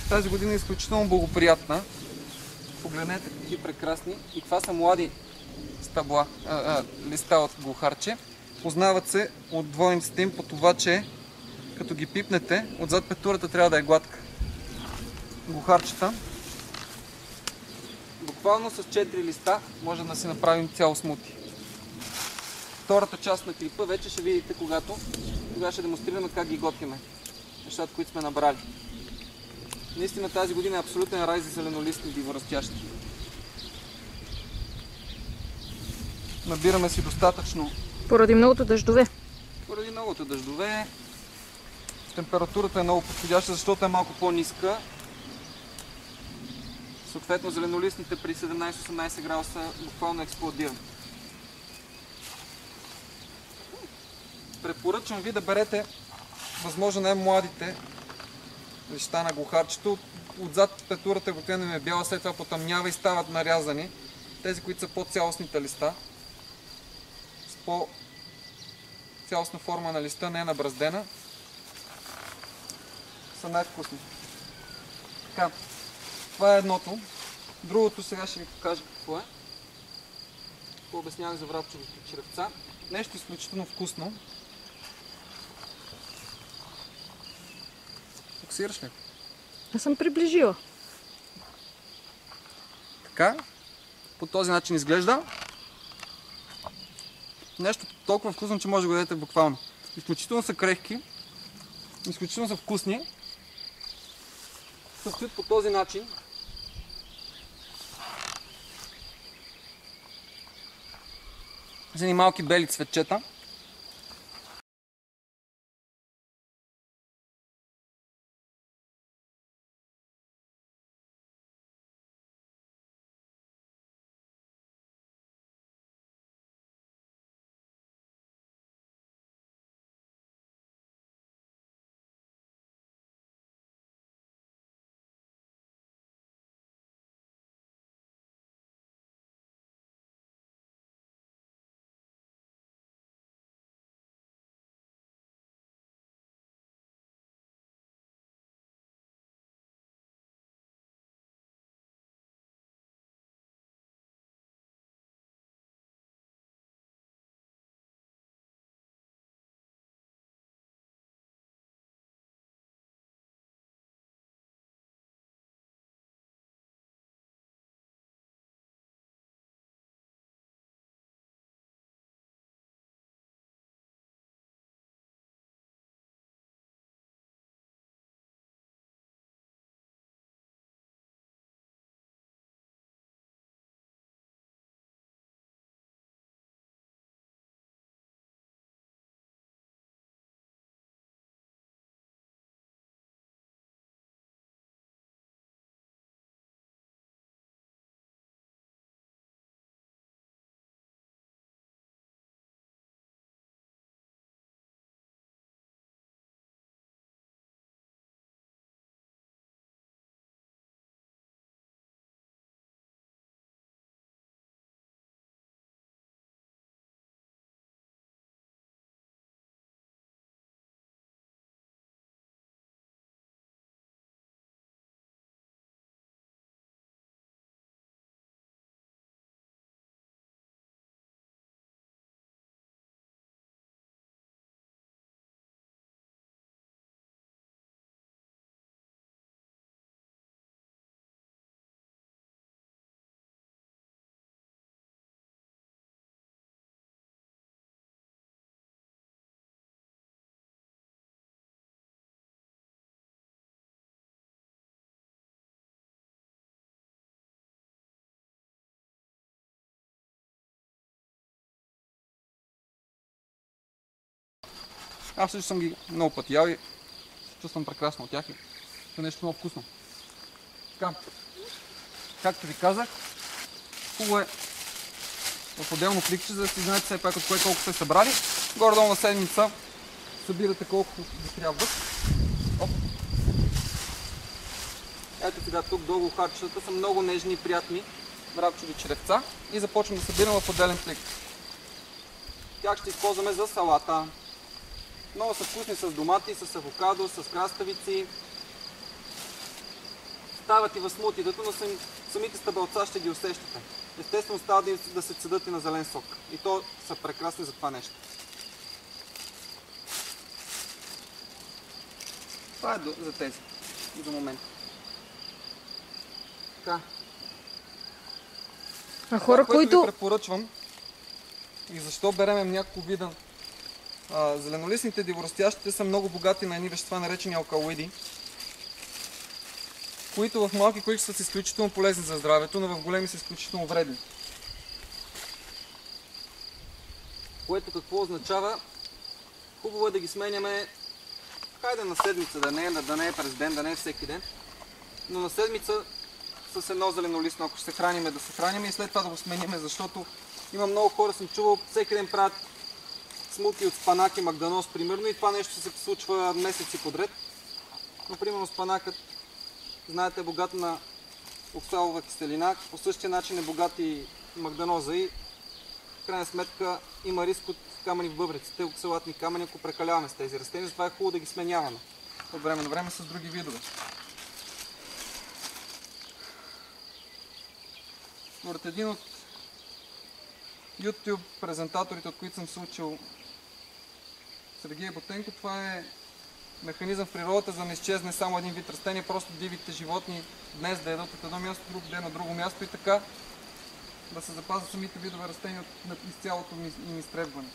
Тази година е изключително благоприятна. Погледнете какви прекрасни. И това са млади стъбла, листа от глухарче. Познават се от двойниците им по това, че като ги пипнете, отзад петурата трябва да е гладка. Глухарчета. Буквално с 4 листа може да си направим цяло смути. Втората част на клипа вече ще видите, тогава ще демонстрираме как ги готвиме. Нещата, които сме набрали. Наистина тази година е абсолютен рай за зеленолистни диворастящи. Набираме си достатъчно. Поради многото дъждове. Поради многото дъждове. Температурата е много подходяща, защото е малко по-ниска. Съответно зеленолистните при 17-18 градуса буквално експлодират. Препоръчвам ви да берете възможно най-младите лища на глухарчето. Отзад петурата обикновено е бяла, след това потъмнява и стават нарязани. Тези, които са по-цялостните листа, с по-цялостна форма на листа, не е набраздена, са най-вкусни. Така, това е едното. Другото сега ще ви покажа какво е. Какво обяснявах за врабчовите черевца. Нещо изключително вкусно. Фокусираш ли? Аз съм приближила. Така. По този начин изглежда. Нещо толкова вкусно, че може да го дадете буквално. Изключително са крехки. Изключително са вкусни. Състоят по този начин. За малки бели цветчета. Аз също съм ги много пъти ял и се чувствам прекрасно от тях и е нещо много вкусно. Така, както ви казах, хубаво е в отделно пликче, за да си знаете все пак от кое колко сте събрали. Горе-долу на седмица събирате колко ви трябват. Ето сега тук долу харчетата са много нежни и приятни мрабчови черевца и започвам да събирам в отделен плик. Тях ще използваме за салата. Много са вкусни с домати, с авокадо, с краставици. стават и в смутитата, но самите стъбълца ще ги усещате. Естествено става да се цедат и на зелен сок. И то са прекрасни за това нещо. Това е за тези. За момента. Така. А хора, което които... ви препоръчвам и защо берем няколко вида. Зеленолистните диворастящите са много богати на едни вещества, наречени алкалоиди, които в малки количества са изключително полезни за здравето, но в големи са изключително вредни. Което какво означава? Хубаво е да ги сменяме, хайде на седмица, да не е през ден, да не е всеки ден, но на седмица с едно зеленолистно, ако ще се храниме, да се храниме и след това да го смениме, защото има много хора, съм чувал, всеки ден правят смути от спанак и магданоз, примерно, и това нещо се случва месеци подред. Но, примерно, спанакът, знаете, е богат на оксалова киселина, по същия начин е богат и магданоза и в крайна сметка има риск от камъни в бъбреците, оксалатни камъни, ако прекаляваме с тези растения, затова е хубаво да ги сменяваме от време на време с други видове. Според един от YouTube презентаторите, от които съм се учил, Сергей Ботенко, това е механизъм в природата, за да не изчезне само един вид растение, просто дивите животни днес да ядат от едно място, друг ден на друго място и така да се запазят самите видове растения от изцялото им изтребване.